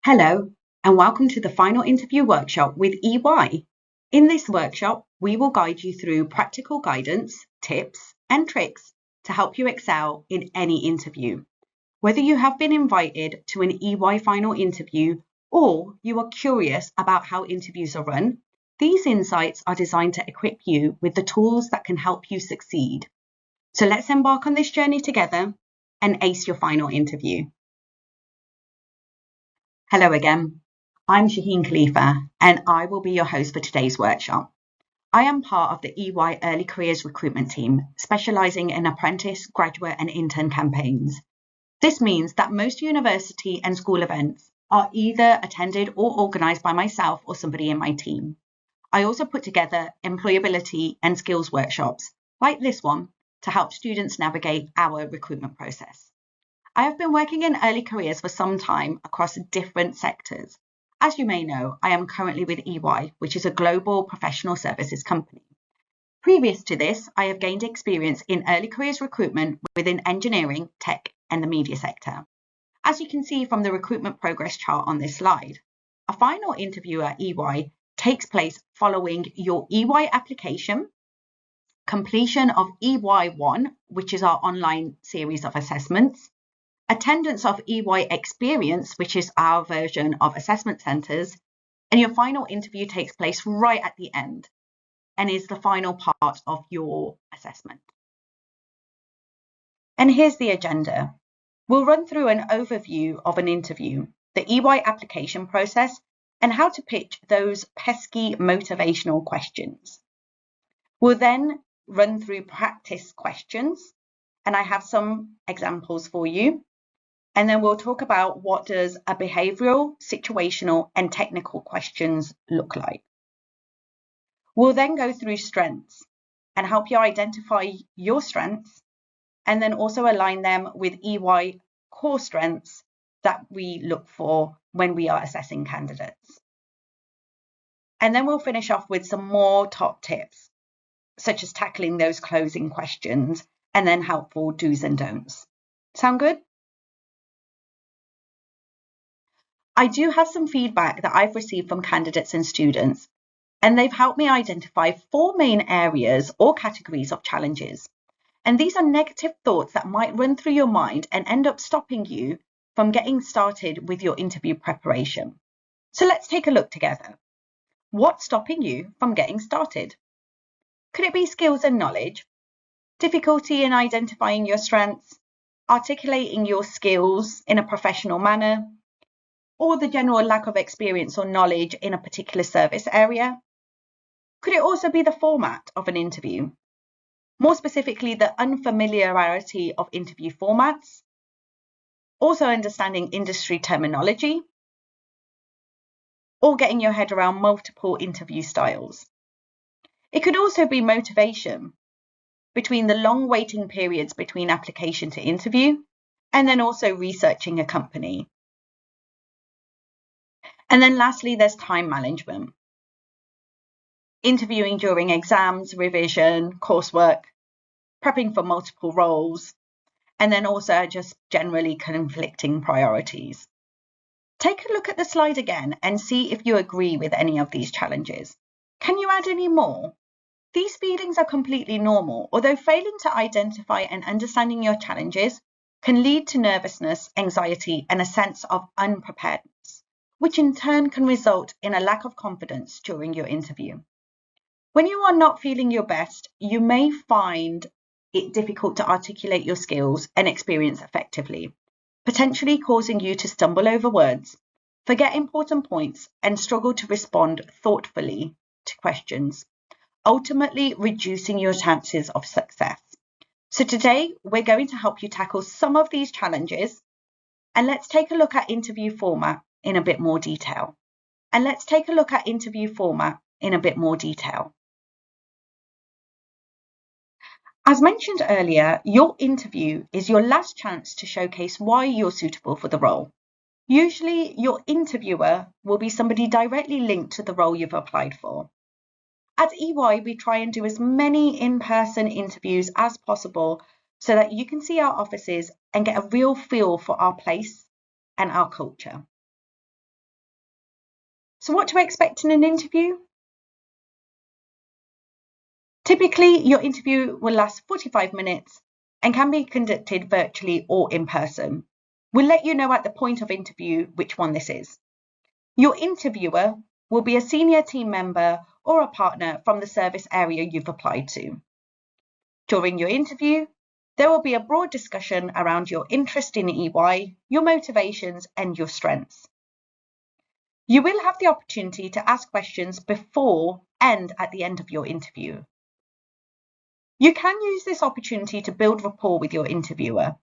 Hello, and welcome to the final interview workshop with EY. In this workshop, we will guide you through practical guidance, tips, and tricks to help you excel in any interview. Whether you have been invited to an EY final interview or you are curious about how interviews are run, these insights are designed to equip you with the tools that can help you succeed. So let's embark on this journey together and ace your final interview. Hello again. I'm Shaheen Khalifa, and I will be your host for today's workshop. I am part of the EY Early Careers recruitment team, specialising in apprentice, graduate and intern campaigns. This means that most university and school events are either attended or organised by myself or somebody in my team. I also put together employability and skills workshops, like this one, to help students navigate our recruitment process. I have been working in early careers for some time across different sectors. As you may know, I am currently with EY, which is a global professional services company. Previous to this, I have gained experience in early careers recruitment within engineering, tech, and the media sector. As you can see from the recruitment progress chart on this slide, a final interview at EY takes place following your EY application, completion of EY1, which is our online series of assessments, attendance of EY Experience, which is our version of assessment centres, and your final interview takes place right at the end and is the final part of your assessment. And here's the agenda. We'll run through an overview of an interview, the EY application process, and how to pitch those pesky motivational questions. We'll then run through practice questions, and I have some examples for you. And then we'll talk about what does a behavioural, situational and technical questions look like. We'll then go through strengths and help you identify your strengths and then also align them with EY core strengths that we look for when we are assessing candidates. And then we'll finish off with some more top tips, such as tackling those closing questions and then helpful do's and don'ts. Sound good? I do have some feedback that I've received from candidates and students, and they've helped me identify 4 main areas or categories of challenges. And these are negative thoughts that might run through your mind and end up stopping you from getting started with your interview preparation. So let's take a look together. What's stopping you from getting started? Could it be skills and knowledge, difficulty in identifying your strengths, articulating your skills in a professional manner, or the general lack of experience or knowledge in a particular service area? Could it also be the format of an interview? More specifically, the unfamiliarity of interview formats, also understanding industry terminology, or getting your head around multiple interview styles. It could also be motivation between the long waiting periods between application to interview, and then also researching a company. And then lastly, there's time management. Interviewing during exams, revision, coursework, prepping for multiple roles, and then also just generally conflicting priorities. Take a look at the slide again and see if you agree with any of these challenges. Can you add any more? These feelings are completely normal, although failing to identify and understanding your challenges can lead to nervousness, anxiety, and a sense of unpreparedness, which in turn can result in a lack of confidence during your interview. When you are not feeling your best, you may find it difficult to articulate your skills and experience effectively, potentially causing you to stumble over words, forget important points, and struggle to respond thoughtfully to questions, ultimately reducing your chances of success. So today, we're going to help you tackle some of these challenges, and let's take a look at interview format in a bit more detail. As mentioned earlier, your interview is your last chance to showcase why you're suitable for the role. Usually, your interviewer will be somebody directly linked to the role you've applied for. At EY, we try and do as many in-person interviews as possible so that you can see our offices and get a real feel for our place and our culture. So what to expect in an interview? Typically, your interview will last 45 minutes and can be conducted virtually or in person. We'll let you know at the point of interview which one this is. Your interviewer will be a senior team member or a partner from the service area you've applied to. During your interview, there will be a broad discussion around your interest in EY, your motivations, and your strengths. You will have the opportunity to ask questions before and at the end of your interview. You can use this opportunity to build rapport with your interviewer.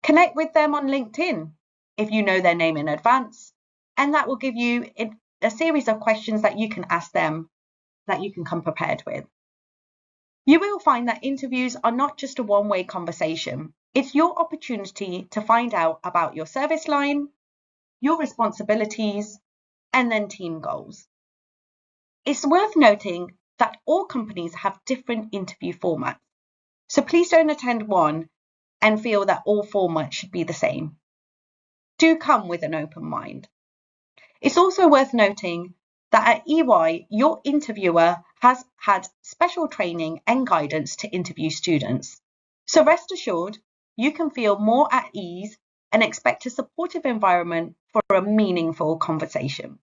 Connect with them on LinkedIn if you know their name in advance, and that will give you a series of questions that you can ask them that you can come prepared with. You will find that interviews are not just a one-way conversation. It's your opportunity to find out about your service line, your responsibilities, and then team goals. It's worth noting that all companies have different interview formats, so please don't attend one and feel that all formats should be the same. Do come with an open mind. It's also worth noting that at EY, your interviewer has had special training and guidance to interview students. So rest assured, you can feel more at ease and expect a supportive environment for a meaningful conversation.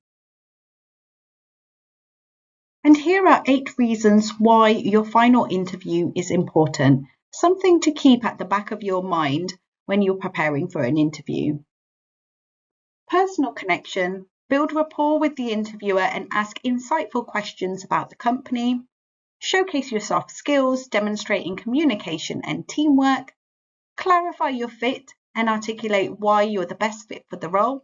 And here are 8 reasons why your final interview is important, something to keep at the back of your mind when you're preparing for an interview. Personal connection. Build rapport with the interviewer and ask insightful questions about the company. Showcase your soft skills, demonstrating communication and teamwork. Clarify your fit and articulate why you're the best fit for the role.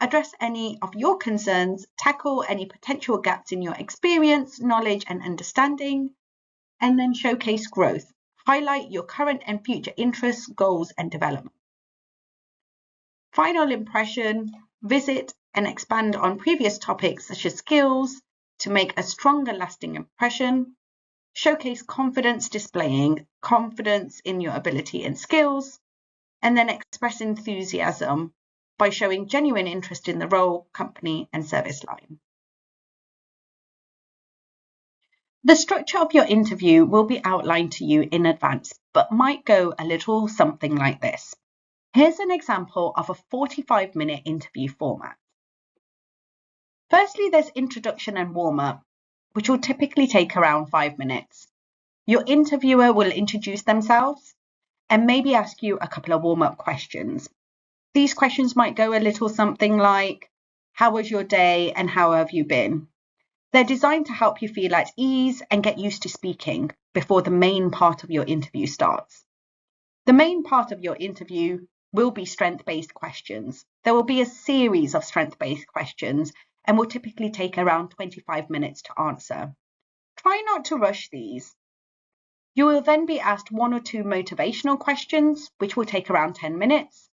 Address any of your concerns, tackle any potential gaps in your experience, knowledge, and understanding. And then showcase growth. Highlight your current and future interests, goals, and development. Final impression. Visit and expand on previous topics such as skills to make a stronger lasting impression. Showcase confidence, displaying confidence in your ability and skills. And then express enthusiasm by showing genuine interest in the role, company, and service line. The structure of your interview will be outlined to you in advance, but might go a little something like this. Here's an example of a 45-minute interview format. Firstly, there's introduction and warm-up, which will typically take around 5 minutes. Your interviewer will introduce themselves and maybe ask you a couple of warm-up questions. These questions might go a little something like, how was your day and how have you been? They're designed to help you feel at ease and get used to speaking before the main part of your interview starts. The main part of your interview will be strength-based questions. There will be a series of strength-based questions and will typically take around 25 minutes to answer. Try not to rush these. You will then be asked 1 or 2 motivational questions, which will take around 10 minutes.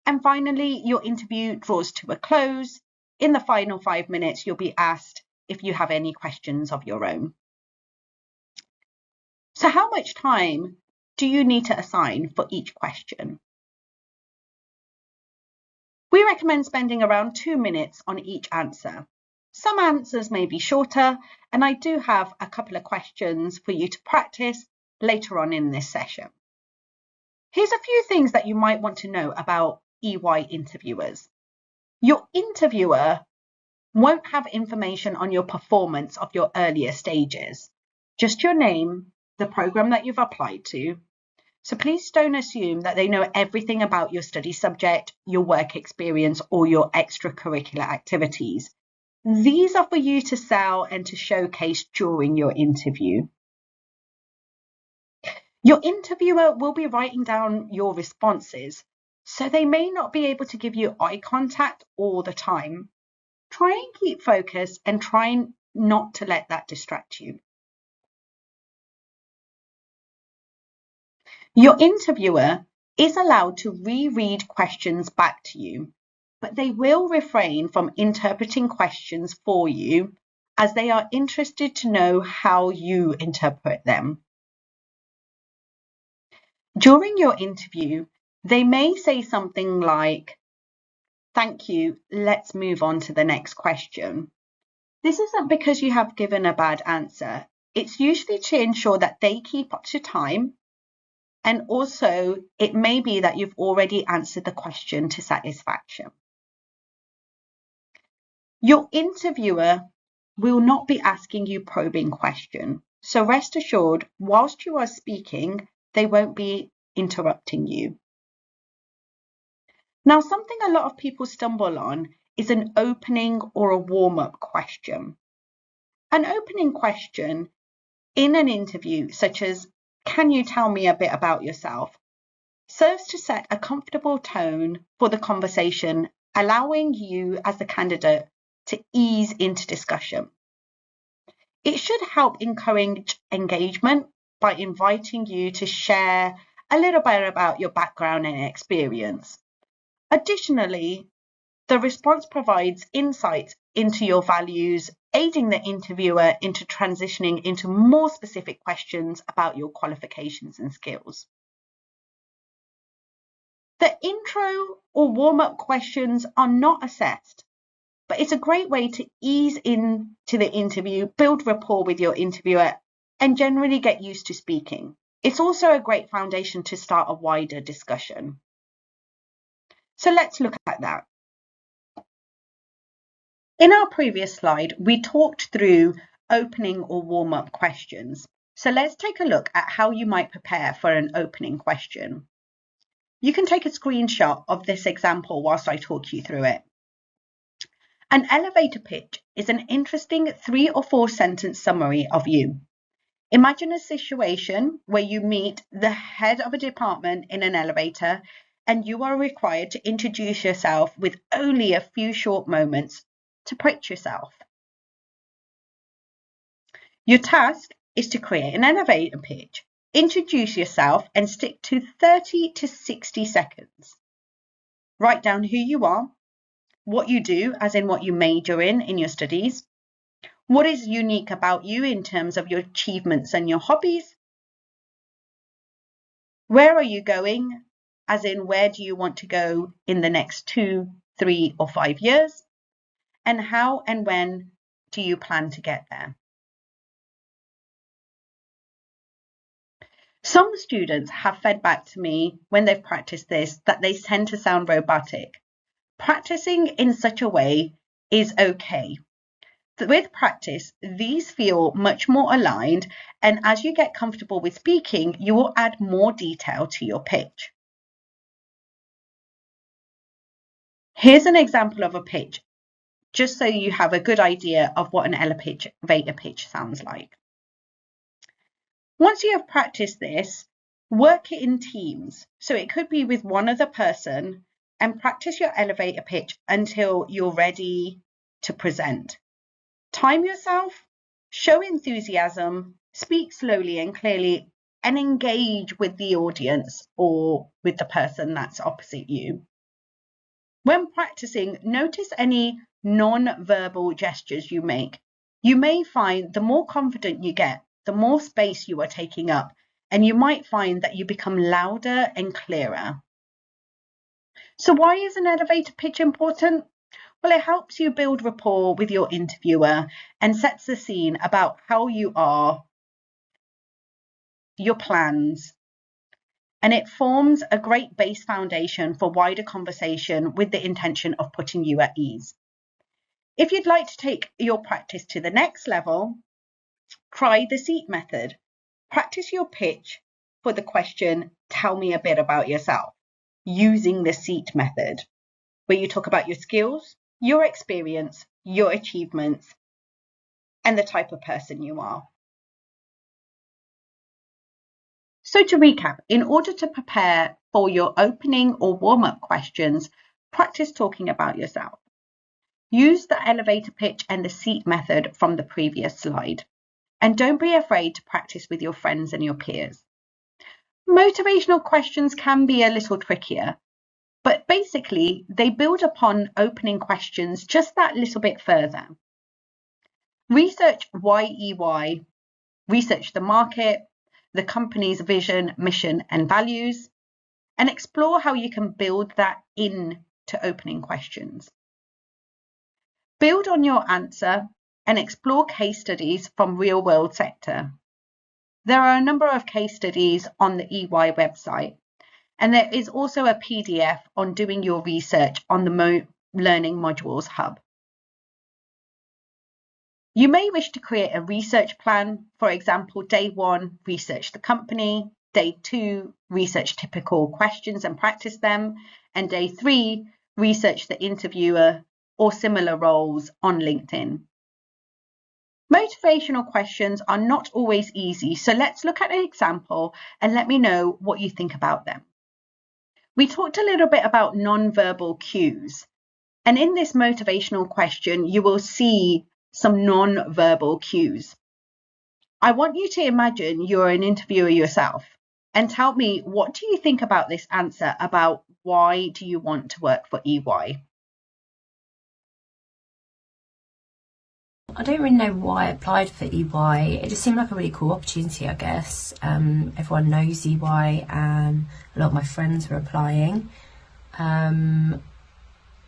And finally, your interview draws to a close. In the final 5 minutes, you'll be asked if you have any questions of your own. So how much time do you need to assign for each question? We recommend spending around 2 minutes on each answer. Some answers may be shorter, and I do have a couple of questions for you to practice later on in this session. Here's a few things that you might want to know about EY interviewers. Your interviewer won't have information on your performance of your earlier stages, just your name, the program that you've applied to. So please don't assume that they know everything about your study subject, your work experience, or your extracurricular activities. These are for you to sell and to showcase during your interview. Your interviewer will be writing down your responses, so they may not be able to give you eye contact all the time. Try and keep focused and try not to let that distract you. Your interviewer is allowed to reread questions back to you, but they will refrain from interpreting questions for you as they are interested to know how you interpret them. During your interview, they may say something like, "Thank you, let's move on to the next question." This isn't because you have given a bad answer. It's usually to ensure that they keep up to time. And also, it may be that you've already answered the question to satisfaction. Your interviewer will not be asking you probing questions. So rest assured, whilst you are speaking, they won't be interrupting you. Now, something a lot of people stumble on is an opening or a warm-up question. An opening question in an interview, such as, "Can you tell me a bit about yourself?" serves to set a comfortable tone for the conversation, allowing you as the candidate to ease into discussion. It should help encourage engagement by inviting you to share a little bit about your background and experience. Additionally, the response provides insight into your values, aiding the interviewer into transitioning into more specific questions about your qualifications and skills. The intro or warm-up questions are not assessed, but it's a great way to ease into the interview, build rapport with your interviewer, and generally get used to speaking. It's also a great foundation to start a wider discussion. So let's look at that. In our previous slide, we talked through opening or warm-up questions. So let's take a look at how you might prepare for an opening question. You can take a screenshot of this example whilst I talk you through it. An elevator pitch is an interesting 3 or 4 sentence summary of you. Imagine a situation where you meet the head of a department in an elevator and you are required to introduce yourself with only a few short moments to pitch yourself. Your task is to create an elevator pitch. Introduce yourself and stick to 30 to 60 seconds. Write down who you are, what you do, as in what you major in your studies, what is unique about you in terms of your achievements and your hobbies, where are you going, as in where do you want to go in the next 2, 3 or 5 years, and how and when do you plan to get there. Some students have fed back to me when they've practiced this that they tend to sound robotic. Practicing in such a way is okay. With practice, these feel much more aligned, and as you get comfortable with speaking, you will add more detail to your pitch. Here's an example of a pitch, just so you have a good idea of what an elevator pitch sounds like. Once you have practiced this, work it in teams. So it could be with one other person, and practice your elevator pitch until you're ready to present. Time yourself, show enthusiasm, speak slowly and clearly, and engage with the audience or with the person that's opposite you. When practicing, notice any non-verbal gestures you make. You may find the more confident you get, the more space you are taking up, and you might find that you become louder and clearer. So why is an elevator pitch important? Well, it helps you build rapport with your interviewer and sets the scene about how you are, your plans, and it forms a great base foundation for wider conversation with the intention of putting you at ease. If you'd like to take your practice to the next level, try the seat method. Practice your pitch for the question, "Tell me a bit about yourself," using the seat method, where you talk about your skills, your experience, your achievements, and the type of person you are. So to recap, in order to prepare for your opening or warm-up questions, practice talking about yourself. Use the elevator pitch and the seat method from the previous slide. And don't be afraid to practice with your friends and your peers. Motivational questions can be a little trickier, but basically they build upon opening questions just that little bit further. Research why EY, research the market, the company's vision, mission, and values, and explore how you can build that into opening questions. Build on your answer and explore case studies from real-world sector. There are a number of case studies on the EY website, and there is also a PDF on doing your research on the Learning Modules Hub. You may wish to create a research plan. For example, day 1, research the company. Day 2, research typical questions and practice them. And day 3, research the interviewer or similar roles on LinkedIn. Motivational questions are not always easy, so let's look at an example and let me know what you think about them. We talked a little bit about non-verbal cues, and in this motivational question, you will see some non-verbal cues. I want you to imagine you're an interviewer yourself and tell me, what do you think about this answer about why do you want to work for EY? I don't really know why I applied for EY. It just seemed like a really cool opportunity, I guess. Everyone knows EY and a lot of my friends were applying. I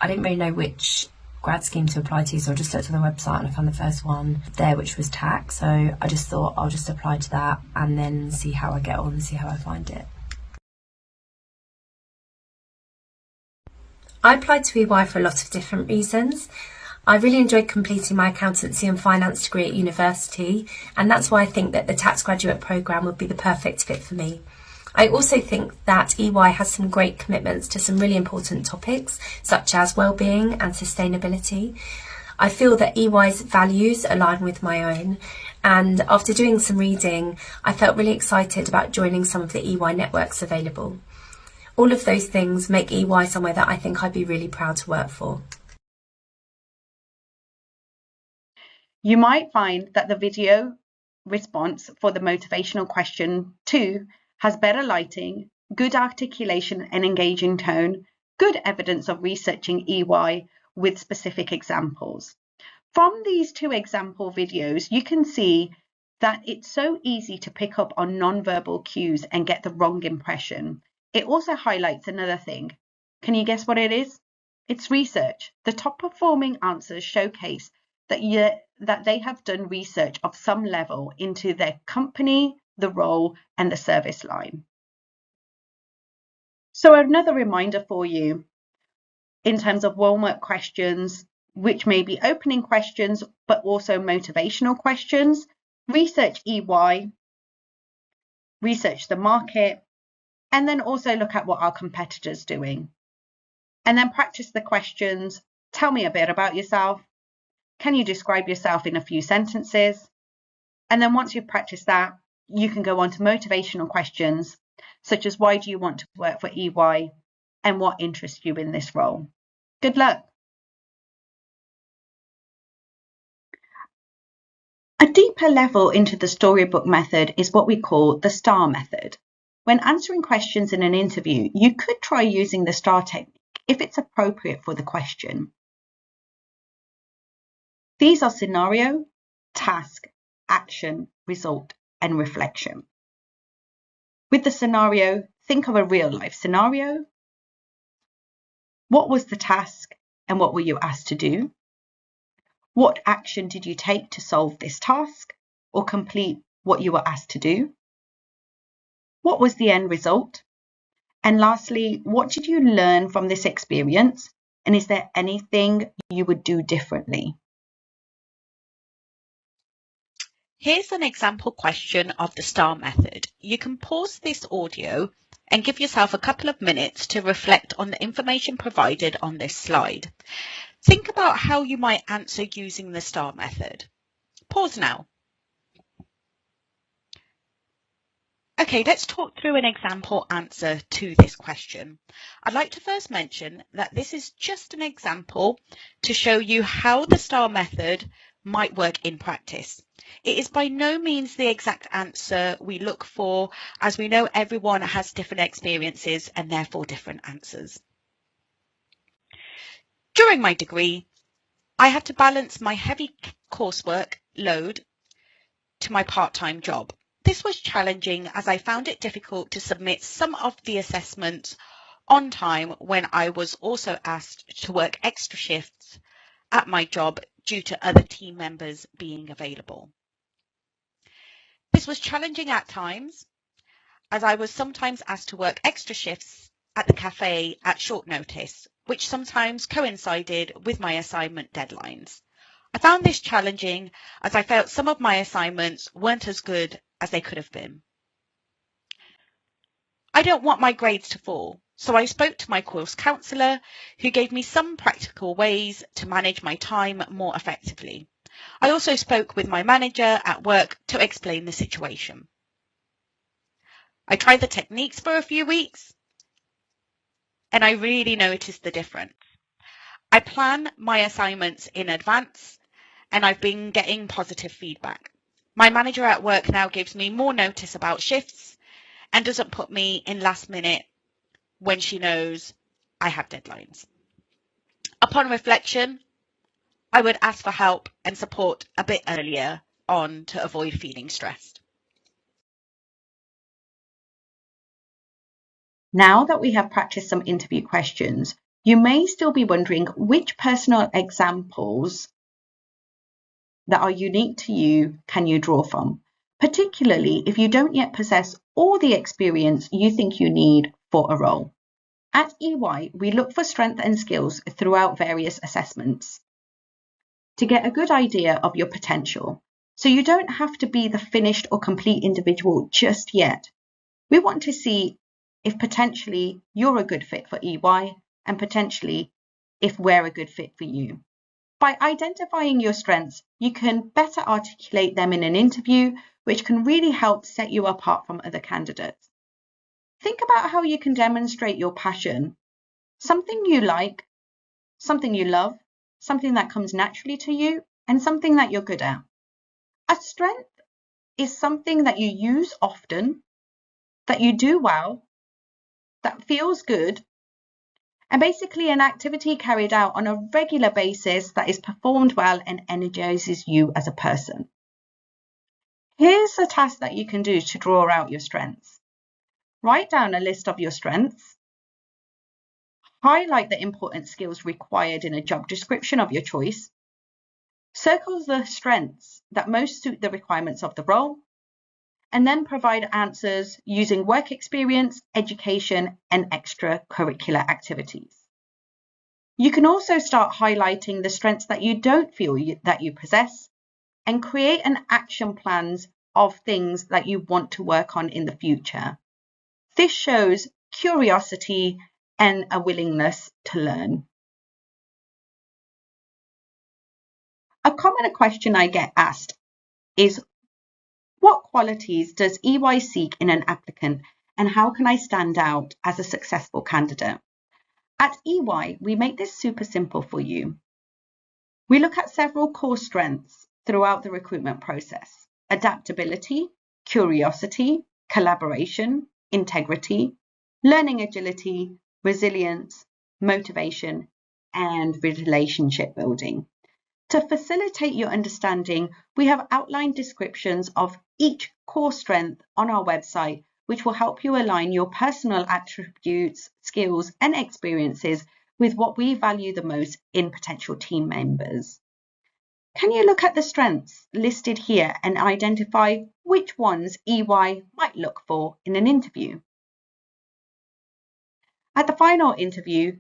didn't really know which grad scheme to apply to, so I just looked on the website and I found the first one there, which was TAC. So I just thought I'll just apply to that and then see how I get on and see how I find it. I applied to EY for a lot of different reasons. I really enjoyed completing my accountancy and finance degree at university, and that's why I think that the tax graduate programme would be the perfect fit for me. I also think that EY has some great commitments to some really important topics, such as wellbeing and sustainability. I feel that EY's values align with my own, and after doing some reading, I felt really excited about joining some of the EY networks available. All of those things make EY somewhere that I think I'd be really proud to work for. You might find that the video response for the motivational question 2 has better lighting, good articulation and engaging tone, good evidence of researching EY with specific examples. From these 2 example videos, you can see that it's so easy to pick up on non-verbal cues and get the wrong impression. It also highlights another thing. Can you guess what it is? It's research. The top performing answers showcase that they have done research of some level into their company, the role, and the service line. So another reminder for you in terms of homework questions, which may be opening questions, but also motivational questions. Research EY, research the market, and then also look at what our competitors are doing. And then practice the questions. Tell me a bit about yourself. Can you describe yourself in a few sentences? And then once you've practiced that, you can go on to motivational questions, such as why do you want to work for EY and what interests you in this role? Good luck. A deeper level into the storybook method is what we call the STAR method. When answering questions in an interview, you could try using the STAR technique if it's appropriate for the question. These are scenario, task, action, result, and reflection. With the scenario, think of a real-life scenario. What was the task and what were you asked to do? What action did you take to solve this task or complete what you were asked to do? What was the end result? And lastly, what did you learn from this experience? And is there anything you would do differently? Here's an example question of the STAR method. You can pause this audio and give yourself a couple of minutes to reflect on the information provided on this slide. Think about how you might answer using the STAR method. Pause now. Okay, let's talk through an example answer to this question. I'd like to first mention that this is just an example to show you how the STAR method might work in practice. It is by no means the exact answer we look for, as we know everyone has different experiences and therefore different answers. During my degree, I had to balance my heavy coursework load to my part-time job. This was challenging as I found it difficult to submit some of the assessments on time when I was also asked to work extra shifts at my job due to other team members being available. This was challenging at times, as I was sometimes asked to work extra shifts at the cafe at short notice, which sometimes coincided with my assignment deadlines. I found this challenging as I felt some of my assignments weren't as good as they could have been. I don't want my grades to fall, so I spoke to my course counsellor, who gave me some practical ways to manage my time more effectively. I also spoke with my manager at work to explain the situation. I tried the techniques for a few weeks, and I really noticed the difference. I plan my assignments in advance, and I've been getting positive feedback. My manager at work now gives me more notice about shifts and doesn't put me in last minute when she knows I have deadlines. Upon reflection, I would ask for help and support a bit earlier on to avoid feeling stressed. Now that we have practiced some interview questions, you may still be wondering which personal examples that are unique to you can you draw from, particularly if you don't yet possess all the experience you think you need for a role. At EY, we look for strengths and skills throughout various assessments to get a good idea of your potential, so you don't have to be the finished or complete individual just yet. We want to see if potentially you're a good fit for EY and potentially if we're a good fit for you. By identifying your strengths, you can better articulate them in an interview, which can really help set you apart from other candidates. Think about how you can demonstrate your passion, something you like, something you love, something that comes naturally to you, and something that you're good at. A strength is something that you use often, that you do well, that feels good, and basically an activity carried out on a regular basis that is performed well and energizes you as a person. Here's a task that you can do to draw out your strengths. Write down a list of your strengths. Highlight the important skills required in a job description of your choice. Circle the strengths that most suit the requirements of the role, and then provide answers using work experience, education, and extracurricular activities. You can also start highlighting the strengths that you don't feel that you possess and create an action plans of things that you want to work on in the future. This shows curiosity and a willingness to learn. A common question I get asked is, what qualities does EY seek in an applicant and how can I stand out as a successful candidate? At EY, we make this super simple for you. We look at several core strengths throughout the recruitment process: adaptability, curiosity, collaboration, integrity, learning agility, resilience, motivation, and relationship building. To facilitate your understanding, we have outlined descriptions of each core strength on our website, which will help you align your personal attributes, skills, and experiences with what we value the most in potential team members. Can you look at the strengths listed here and identify which ones EY might look for in an interview? At the final interview,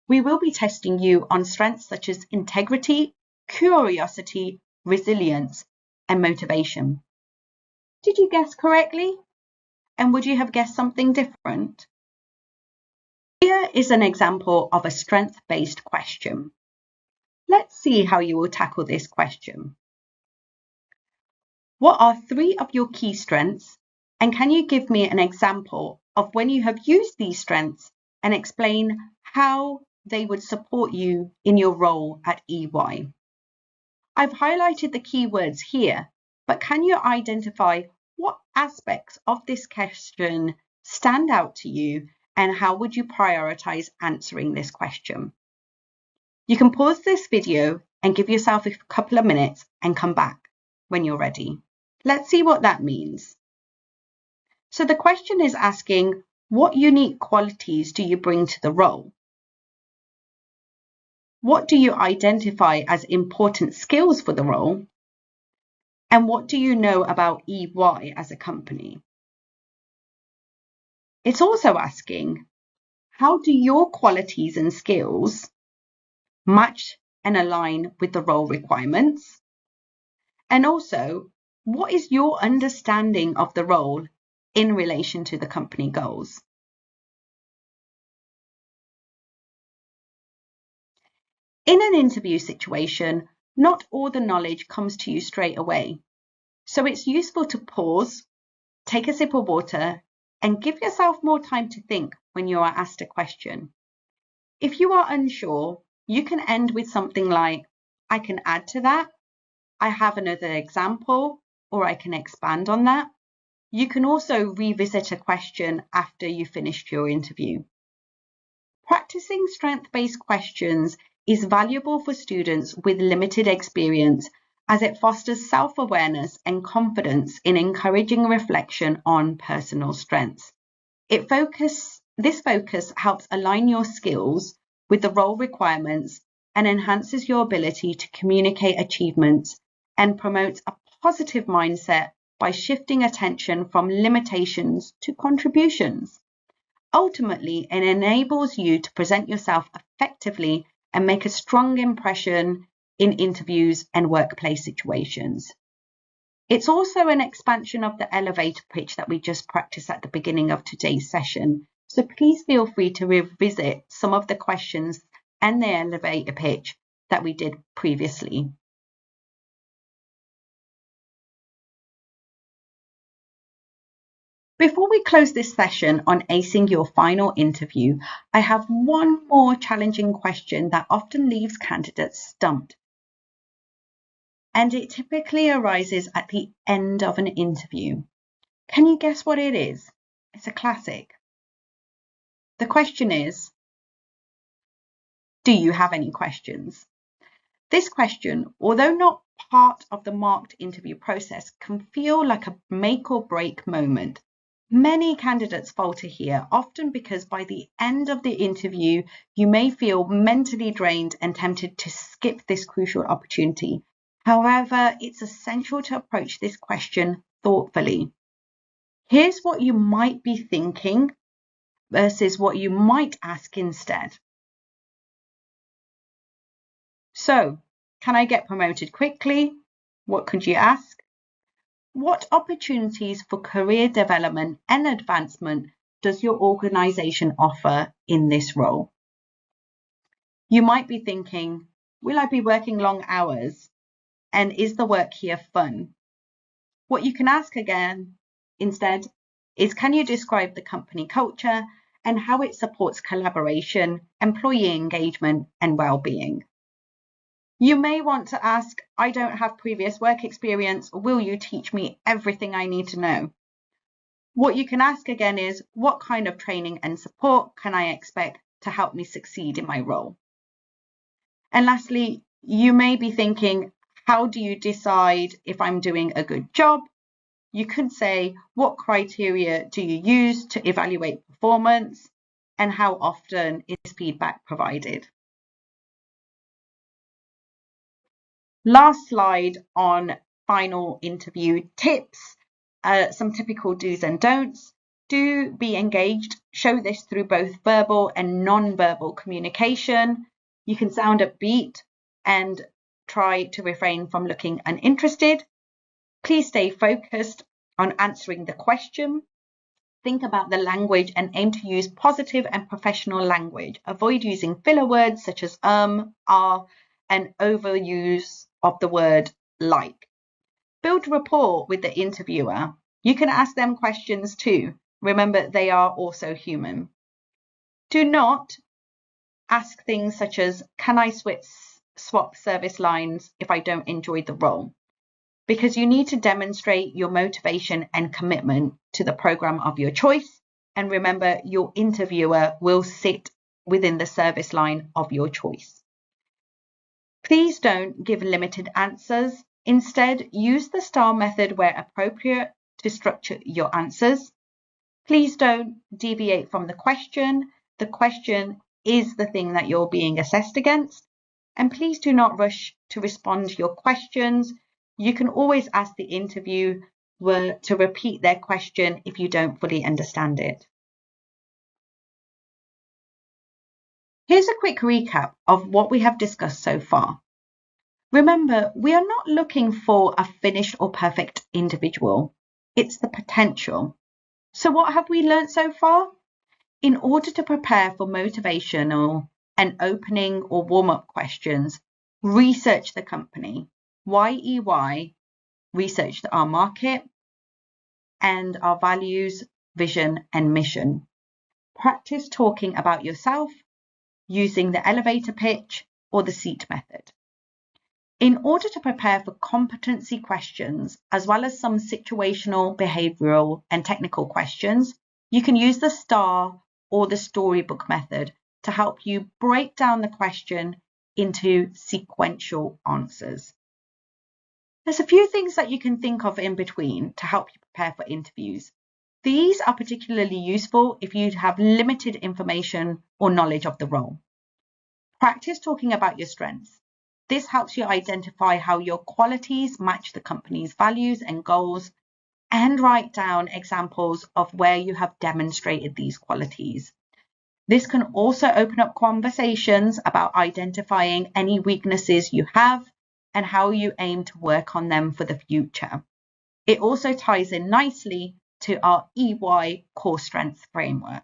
we will be testing you on strengths such as integrity, curiosity, resilience, and motivation. Did you guess correctly? And would you have guessed something different? Here is an example of a strength-based question. Let's see how you will tackle this question. What are 3 of your key strengths? And can you give me an example of when you have used these strengths and explain how they would support you in your role at EY? I've highlighted the keywords here, but can you identify what aspects of this question stand out to you and how would you prioritize answering this question? You can pause this video and give yourself a couple of minutes and come back when you're ready. Let's see what that means. So the question is asking, what unique qualities do you bring to the role? What do you identify as important skills for the role? And what do you know about EY as a company? It's also asking, how do your qualities and skills match and align with the role requirements? And also, what is your understanding of the role in relation to the company goals? In an interview situation, not all the knowledge comes to you straight away. So it's useful to pause, take a sip of water, and give yourself more time to think when you are asked a question. If you are unsure, you can end with something like, I can add to that, I have another example, or I can expand on that. You can also revisit a question after you finished your interview. Practicing strength-based questions is valuable for students with limited experience as it fosters self-awareness and confidence in encouraging reflection on personal strengths. This focus helps align your skills with the role requirements and enhances your ability to communicate achievements and promotes a positive mindset by shifting attention from limitations to contributions. Ultimately, it enables you to present yourself effectively and make a strong impression in interviews and workplace situations. It's also an expansion of the elevator pitch that we just practiced at the beginning of today's session. So please feel free to revisit some of the questions and the elevator pitch that we did previously. Before we close this session on acing your final interview, I have one more challenging question that often leaves candidates stumped. And it typically arises at the end of an interview. Can you guess what it is? It's a classic. The question is, do you have any questions? This question, although not part of the marked interview process, can feel like a make or break moment. Many candidates falter here, often because by the end of the interview, you may feel mentally drained and tempted to skip this crucial opportunity. However, it's essential to approach this question thoughtfully. Here's what you might be thinking versus what you might ask instead. So, can I get promoted quickly? What could you ask? What opportunities for career development and advancement does your organisation offer in this role? You might be thinking, will I be working long hours? And is the work here fun? What you can ask again instead is, can you describe the company culture and how it supports collaboration, employee engagement, and well-being? You may want to ask, I don't have previous work experience. Will you teach me everything I need to know? What you can ask again is, what kind of training and support can I expect to help me succeed in my role? And lastly, you may be thinking, how do you decide if I'm doing a good job? You could say, what criteria do you use to evaluate performance? And how often is feedback provided? Last slide on final interview tips, some typical do's and don'ts. Do be engaged. Show this through both verbal and non-verbal communication. You can sound upbeat and try to refrain from looking uninterested. Please stay focused on answering the question. Think about the language and aim to use positive and professional language. Avoid using filler words such as are, and overuse of the word like. Build rapport with the interviewer. You can ask them questions too. Remember, they are also human. Do not ask things such as, can I swap service lines if I don't enjoy the role? Because you need to demonstrate your motivation and commitment to the program of your choice. And remember, your interviewer will sit within the service line of your choice. Please don't give limited answers. Instead, use the STAR method where appropriate to structure your answers. Please don't deviate from the question. The question is the thing that you're being assessed against. And please do not rush to respond to your questions. You can always ask the interviewer to repeat their question if you don't fully understand it. Here's a quick recap of what we have discussed so far. Remember, we are not looking for a finished or perfect individual. It's the potential. So what have we learned so far? In order to prepare for motivational and opening or warm-up questions, research the company. Why EY? Research our market and our values, vision, and mission. Practice talking about yourself using the elevator pitch or the seat method. In order to prepare for competency questions, as well as some situational, behavioral, and technical questions, you can use the STAR or the storybook method to help you break down the question into sequential answers. There's a few things that you can think of in between to help you prepare for interviews. These are particularly useful if you have limited information or knowledge of the role. Practice talking about your strengths. This helps you identify how your qualities match the company's values and goals, and write down examples of where you have demonstrated these qualities. This can also open up conversations about identifying any weaknesses you have and how you aim to work on them for the future. It also ties in nicely to our EY core strengths framework.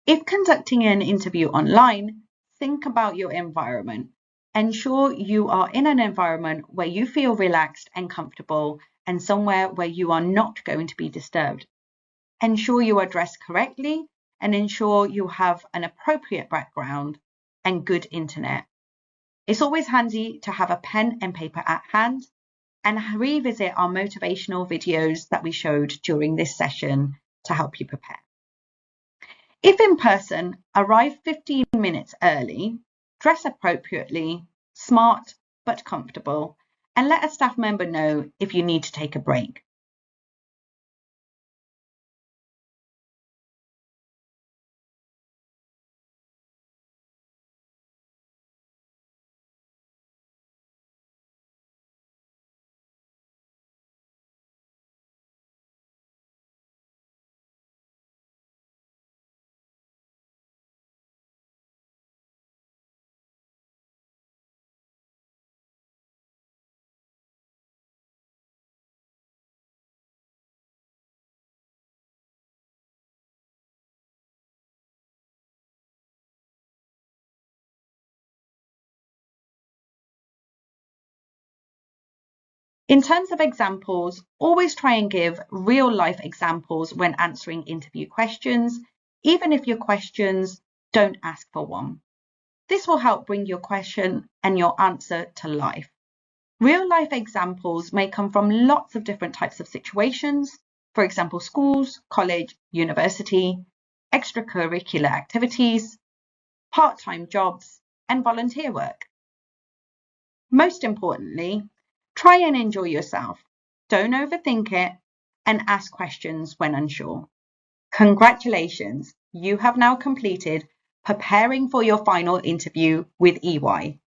If conducting an interview online, think about your environment. Ensure you are in an environment where you feel relaxed and comfortable and somewhere where you are not going to be disturbed. Ensure you are dressed correctly and ensure you have an appropriate background and good internet. It's always handy to have a pen and paper at hand and revisit our motivational videos that we showed during this session to help you prepare. If in person, arrive 15 minutes early, dress appropriately, smart but comfortable, and let a staff member know if you need to take a break. In terms of examples, always try and give real-life examples when answering interview questions, even if your questions don't ask for one. This will help bring your question and your answer to life. Real-life examples may come from lots of different types of situations, for example, schools, college, university, extracurricular activities, part-time jobs, and volunteer work. Most importantly, try and enjoy yourself. Don't overthink it and ask questions when unsure. Congratulations, you have now completed preparing for your final interview with EY.